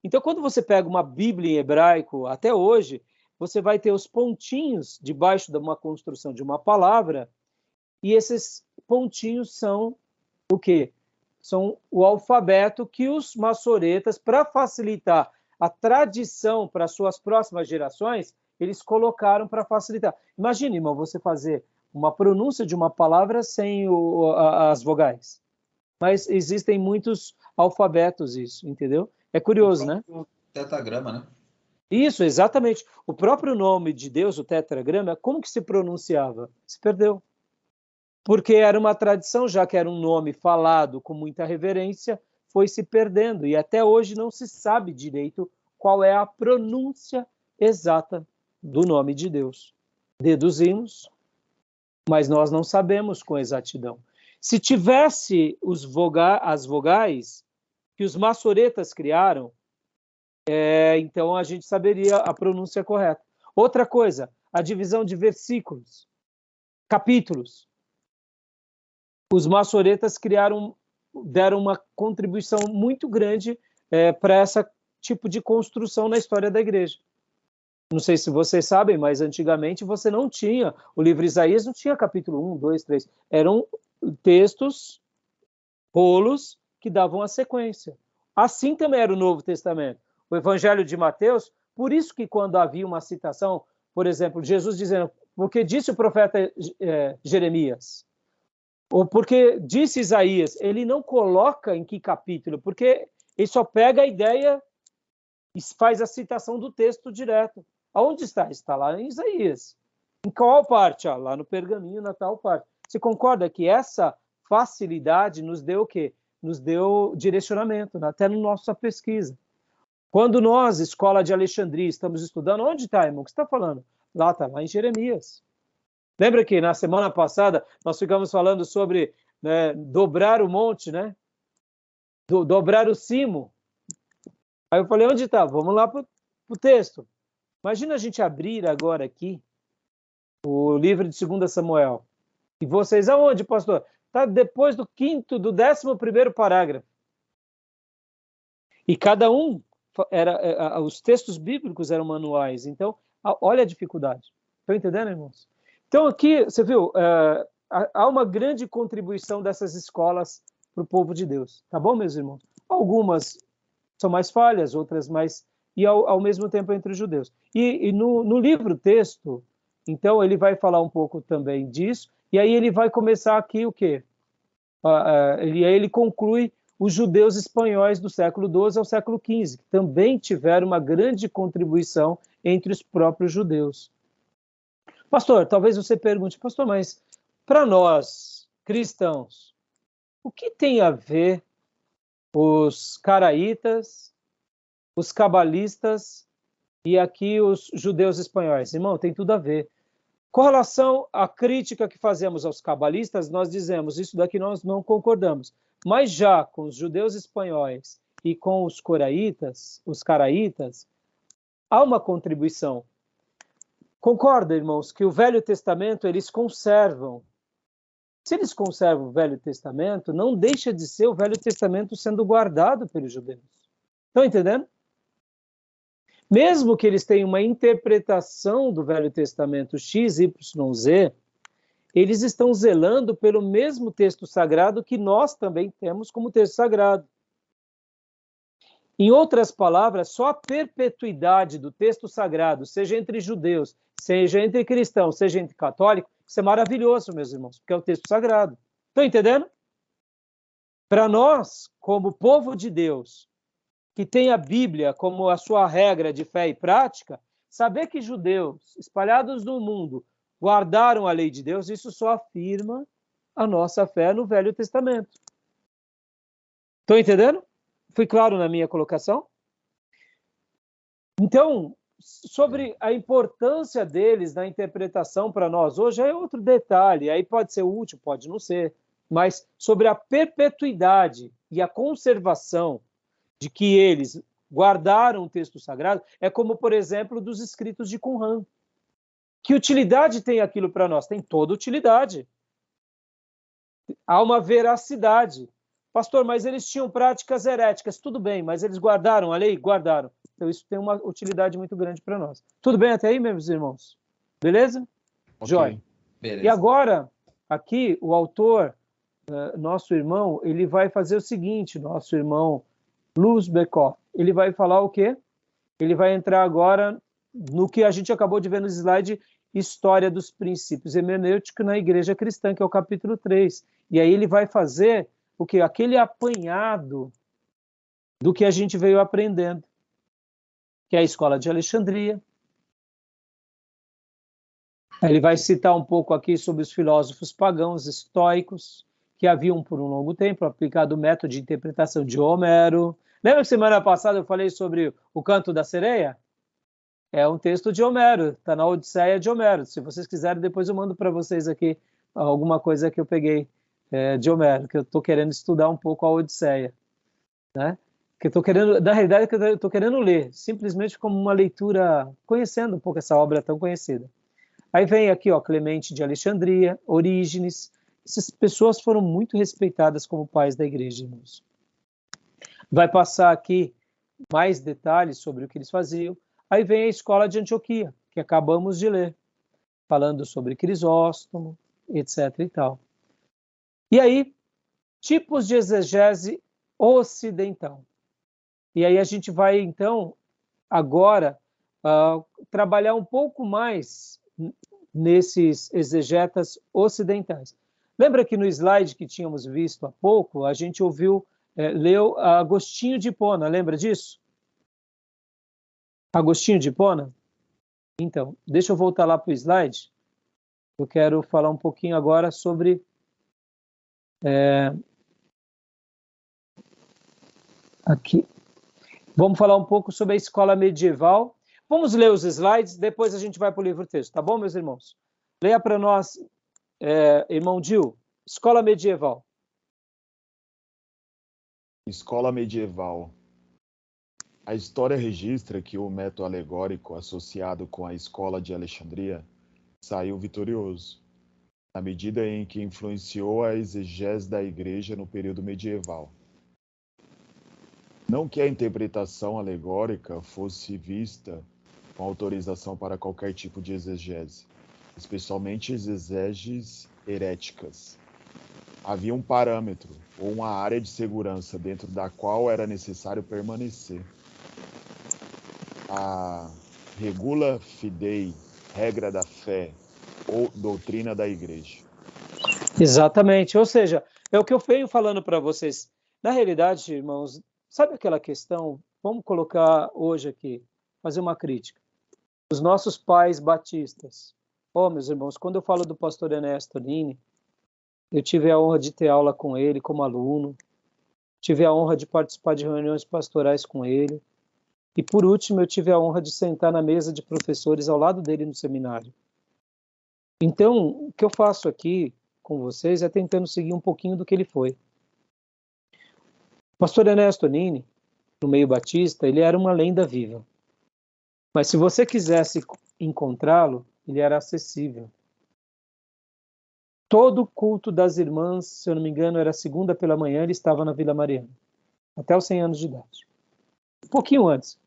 Então, quando você pega uma Bíblia em hebraico, até hoje, você vai ter os pontinhos debaixo de uma construção de uma palavra, e esses pontinhos são o quê? São o alfabeto que os maçoretas, para facilitar a tradição para suas próximas gerações, eles colocaram para facilitar. Imagine, irmão, você fazer uma pronúncia de uma palavra sem as vogais. Mas existem muitos alfabetos isso, entendeu? É curioso, né? Tetragrama, né? Isso, exatamente. O próprio nome de Deus, o tetragrama, como que se pronunciava? Se perdeu. Porque era uma tradição, já que era um nome falado com muita reverência, foi se perdendo. E até hoje não se sabe direito qual é a pronúncia exata do nome de Deus. Deduzimos, mas nós não sabemos com exatidão. Se tivesse as vogais que os maçoretas criaram, então a gente saberia a pronúncia correta. Outra coisa, a divisão de versículos, capítulos. Os maçoretas deram uma contribuição muito grande para esse tipo de construção na história da igreja. Não sei se vocês sabem, mas antigamente você não tinha, o livro Isaías não tinha capítulo 1, 2, 3. Eram textos, rolos, que davam a sequência. Assim também era o Novo Testamento. O Evangelho de Mateus, por isso que quando havia uma citação, por exemplo, Jesus dizendo, porque disse o profeta Jeremias, ou porque disse Isaías, ele não coloca em que capítulo, porque ele só pega a ideia e faz a citação do texto direto. Aonde está? Está lá em Isaías. Em qual parte? Lá no pergaminho, na tal parte. Você concorda que essa facilidade nos deu o quê? Nos deu direcionamento, até na nossa pesquisa. Quando nós, Escola de Alexandria, estamos estudando, onde está, irmão? O que você está falando? Lá está, lá em Jeremias. Lembra que na semana passada nós ficamos falando sobre dobrar o monte, né? Dobrar o cimo. Aí eu falei, onde está? Vamos lá para o texto. Imagina a gente abrir agora aqui o livro de 2 Samuel. E vocês, aonde, pastor? Está depois do 11º parágrafo. E cada um, os textos bíblicos eram manuais. Então, olha a dificuldade. Estão entendendo, irmãos? Então, aqui, você viu, há uma grande contribuição dessas escolas para o povo de Deus. Tá bom, meus irmãos? Algumas são mais falhas, outras mais... E ao mesmo tempo entre os judeus. E no livro texto, então, ele vai falar um pouco também disso, e aí ele vai começar aqui o quê? E aí ele conclui os judeus espanhóis do século XII ao século XV, que também tiveram uma grande contribuição entre os próprios judeus. Pastor, talvez você pergunte, pastor, mas para nós, cristãos, o que tem a ver os caraítas, os cabalistas e aqui os judeus espanhóis? Irmão, tem tudo a ver. Com relação à crítica que fazemos aos cabalistas, nós dizemos, isso daqui nós não concordamos. Mas já com os judeus espanhóis e com os coraitas, os caraítas, há uma contribuição. Concorda, irmãos, que o Velho Testamento eles conservam. Se eles conservam o Velho Testamento, não deixa de ser o Velho Testamento sendo guardado pelos judeus. Estão entendendo? Mesmo que eles tenham uma interpretação do Velho Testamento X, Y, Z, eles estão zelando pelo mesmo texto sagrado que nós também temos como texto sagrado. Em outras palavras, só a perpetuidade do texto sagrado, seja entre judeus, seja entre cristãos, seja entre católicos, isso é maravilhoso, meus irmãos, porque é o texto sagrado. Estão entendendo? Para nós, como povo de Deus, que tem a Bíblia como a sua regra de fé e prática, saber que judeus espalhados no mundo guardaram a lei de Deus, isso só afirma a nossa fé no Velho Testamento. Estão entendendo? Fui claro na minha colocação? Então, sobre a importância deles na interpretação para nós hoje é outro detalhe, aí pode ser útil, pode não ser, mas sobre a perpetuidade e a conservação de que eles guardaram o texto sagrado, é como, por exemplo, dos escritos de Qumran. Que utilidade tem aquilo para nós? Tem toda utilidade. Há uma veracidade. Pastor, mas eles tinham práticas heréticas. Tudo bem, mas eles guardaram a lei? Guardaram. Então isso tem uma utilidade muito grande para nós. Tudo bem até aí, meus irmãos? Beleza? Okay. Jóia. E agora, aqui, o autor, nosso irmão, ele vai fazer o seguinte, nosso irmão Luz Bekoff, ele vai falar o quê? Ele vai entrar agora no que a gente acabou de ver no slide, História dos Princípios Hermenêuticos na Igreja Cristã, que é o capítulo 3. E aí ele vai fazer o quê? Aquele apanhado do que a gente veio aprendendo, que é a Escola de Alexandria. Ele vai citar um pouco aqui sobre os filósofos pagãos estoicos, que haviam por um longo tempo aplicado o método de interpretação de Homero, Lembra que semana passada eu falei sobre o canto da sereia? É um texto de Homero, está na Odisseia de Homero. Se vocês quiserem, depois eu mando para vocês aqui alguma coisa que eu peguei de Homero, que eu estou querendo estudar um pouco a Odisseia, né? Que eu estou querendo, na realidade, que eu estou querendo ler, simplesmente como uma leitura, conhecendo um pouco essa obra tão conhecida. Aí vem aqui, ó, Clemente de Alexandria, Orígenes. Essas pessoas foram muito respeitadas como pais da igreja, irmãos. Vai passar aqui mais detalhes sobre o que eles faziam. Aí vem a escola de Antioquia, que acabamos de ler, falando sobre Crisóstomo, etc. e tal. E aí, tipos de exegese ocidental. E aí a gente vai, então, agora, trabalhar um pouco mais nesses exegetas ocidentais. Lembra que no slide que tínhamos visto há pouco, a gente leu Agostinho de Hipona, lembra disso? Agostinho de Hipona? Então, deixa eu voltar lá para o slide. Eu quero falar um pouquinho agora sobre... aqui. Vamos falar um pouco sobre a escola medieval. Vamos ler os slides, depois a gente vai para o livro-texto, tá bom, meus irmãos? Leia para nós, irmão Gil, escola medieval. Escola medieval. A história registra que o método alegórico associado com a escola de Alexandria saiu vitorioso, na medida em que influenciou a exegese da igreja no período medieval. Não que a interpretação alegórica fosse vista com autorização para qualquer tipo de exegese, especialmente exegeses heréticas. Havia um parâmetro ou uma área de segurança dentro da qual era necessário permanecer. A regula fidei, regra da fé ou doutrina da igreja. Exatamente, ou seja, é o que eu venho falando para vocês. Na realidade, irmãos, sabe aquela questão, vamos colocar hoje aqui, fazer uma crítica. Os nossos pais batistas. Meus irmãos, quando eu falo do pastor Ernesto Nini, eu tive a honra de ter aula com ele como aluno, tive a honra de participar de reuniões pastorais com ele, e por último eu tive a honra de sentar na mesa de professores ao lado dele no seminário. Então, o que eu faço aqui com vocês é tentando seguir um pouquinho do que ele foi. O pastor Ernesto Nini, no meio batista, ele era uma lenda viva. Mas se você quisesse encontrá-lo, ele era acessível. Todo culto das irmãs, se eu não me engano, era segunda pela manhã, ele estava na Vila Mariana, até os 100 anos de idade. Um pouquinho antes.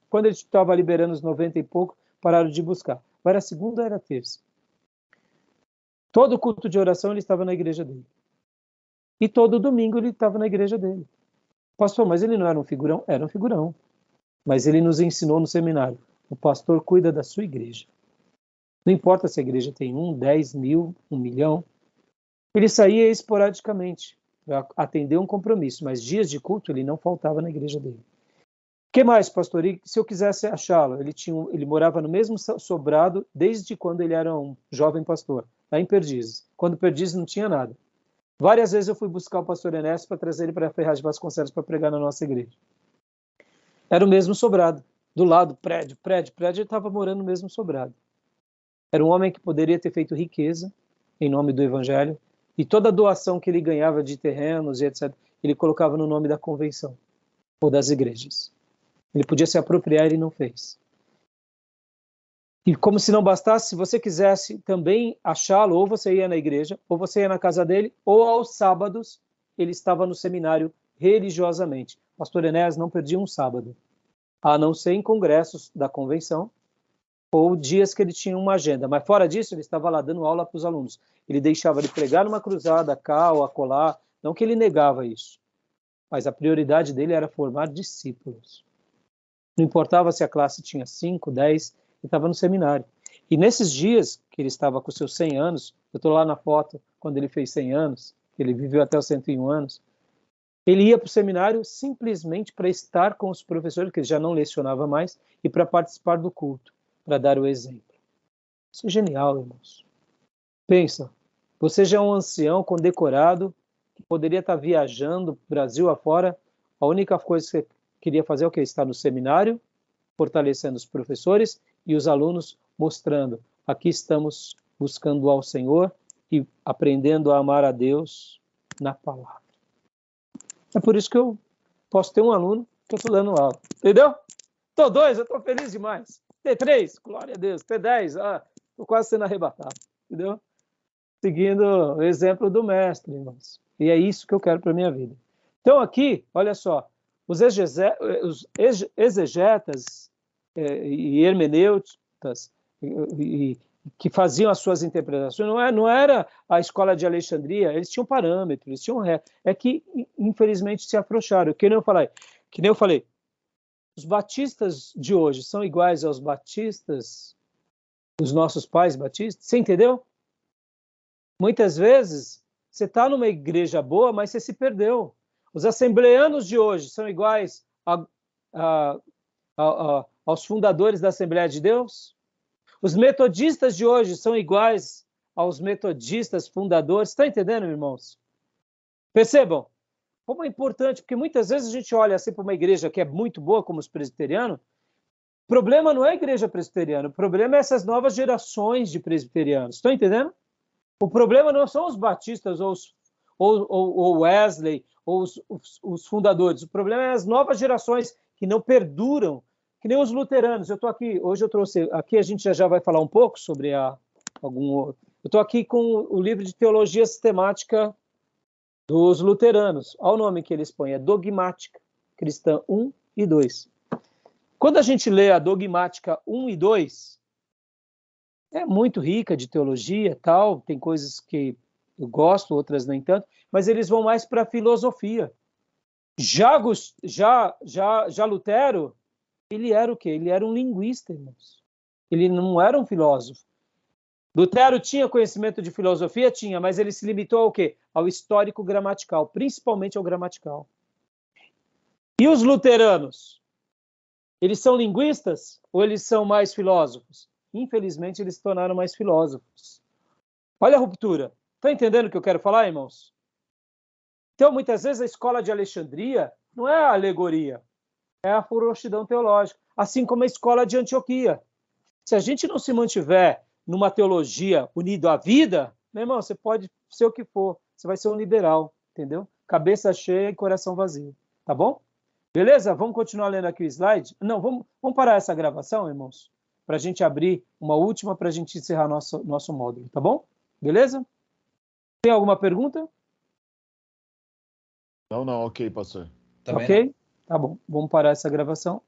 Quando ele estava liberando os 90 e pouco, pararam de buscar. Ou era segunda ou era terça. Todo culto de oração ele estava na igreja dele. E todo domingo ele estava na igreja dele. Pastor, mas ele não era um figurão? Era um figurão. Mas ele nos ensinou no seminário. O pastor cuida da sua igreja. Não importa se a igreja tem 1, 10 mil, 1 milhão. Ele saía esporadicamente para atender um compromisso, mas dias de culto ele não faltava na igreja dele. O que mais, pastor? E se eu quisesse achá-lo, ele morava no mesmo sobrado desde quando ele era um jovem pastor, lá em Perdizes. Quando Perdizes não tinha nada. Várias vezes eu fui buscar o pastor Ernesto para trazer ele para Ferraz de Vasconcelos para pregar na nossa igreja. Era o mesmo sobrado. Do lado, prédio, ele estava morando no mesmo sobrado. Era um homem que poderia ter feito riqueza em nome do evangelho, e toda a doação que ele ganhava de terrenos e etc., ele colocava no nome da convenção ou das igrejas. Ele podia se apropriar e não fez. E como se não bastasse, se você quisesse também achá-lo, ou você ia na igreja, ou você ia na casa dele, ou aos sábados ele estava no seminário religiosamente. Pastor Enéas não perdia um sábado, a não ser em congressos da convenção, ou dias que ele tinha uma agenda. Mas fora disso, ele estava lá dando aula para os alunos. Ele deixava de pregar numa cruzada cá ou acolá, não que ele negava isso, mas a prioridade dele era formar discípulos. Não importava se a classe tinha 5, 10, ele estava no seminário. E nesses dias que ele estava com seus 100 anos, eu estou lá na foto, quando ele fez 100 anos, ele viveu até os 101 anos, ele ia para o seminário simplesmente para estar com os professores, que ele já não lecionava mais, e para participar do culto, para dar o exemplo. Isso é genial, irmãos. Pensa, você já é um ancião condecorado, que poderia estar viajando Brasil afora, A única coisa que você queria fazer é o quê? Estar no seminário, fortalecendo os professores e os alunos, mostrando, aqui estamos buscando ao Senhor e aprendendo a amar a Deus na palavra. É por isso que eu posso ter um aluno que eu estou dando aula, entendeu? Estou 2, eu estou feliz demais. T3, glória a Deus. T10, estou quase sendo arrebatado, entendeu? Seguindo o exemplo do mestre, irmãos. E é isso que eu quero para a minha vida. Então aqui, olha só, os exegetas e hermeneutas que faziam as suas interpretações, não era a escola de Alexandria, eles tinham parâmetros, eles tinham é que infelizmente se afrouxaram. Que nem eu falei, os batistas de hoje são iguais aos batistas dos nossos pais batistas? Você entendeu? Muitas vezes você está numa igreja boa, mas você se perdeu. Os assembleanos de hoje são iguais aos fundadores da Assembleia de Deus? Os metodistas de hoje são iguais aos metodistas fundadores? Está entendendo, irmãos? Percebam como é importante, porque muitas vezes a gente olha assim para uma igreja que é muito boa, como os presbiterianos. O problema não é a igreja presbiteriana, o problema é essas novas gerações de presbiterianos. Estão entendendo? O problema não são os batistas ou Wesley ou os fundadores. O problema é as novas gerações que não perduram, que nem os luteranos. Eu estou aqui, hoje eu trouxe, aqui a gente já vai falar um pouco sobre algum outro. Eu estou aqui com o livro de Teologia Sistemática dos luteranos. Olha o nome que eles põem, é Dogmática Cristã 1 e 2. Quando a gente lê a Dogmática 1 e 2, é muito rica de teologia, tal, tem coisas que eu gosto, outras nem tanto, mas eles vão mais para a filosofia. Já Lutero, ele era o quê? Ele era um linguista, irmãos. Ele não era um filósofo. Lutero tinha conhecimento de filosofia? Tinha, mas ele se limitou ao quê? Ao histórico gramatical, principalmente ao gramatical. E os luteranos? Eles são linguistas ou eles são mais filósofos? Infelizmente, eles se tornaram mais filósofos. Olha a ruptura. Estão entendendo o que eu quero falar, irmãos? Então, muitas vezes, a escola de Alexandria não é a alegoria, é a frouxidão teológica, assim como a escola de Antioquia. Se a gente não se mantiver numa teologia unida à vida, meu irmão, você pode ser o que for, você vai ser um liberal, entendeu? Cabeça cheia e coração vazio, tá bom? Beleza? Vamos continuar lendo aqui o slide? Não, vamos parar essa gravação, irmãos, para a gente abrir uma última para a gente encerrar nosso módulo, tá bom? Beleza? Tem alguma pergunta? Não, ok, pastor. Também ok? não. Tá bom, vamos parar essa gravação.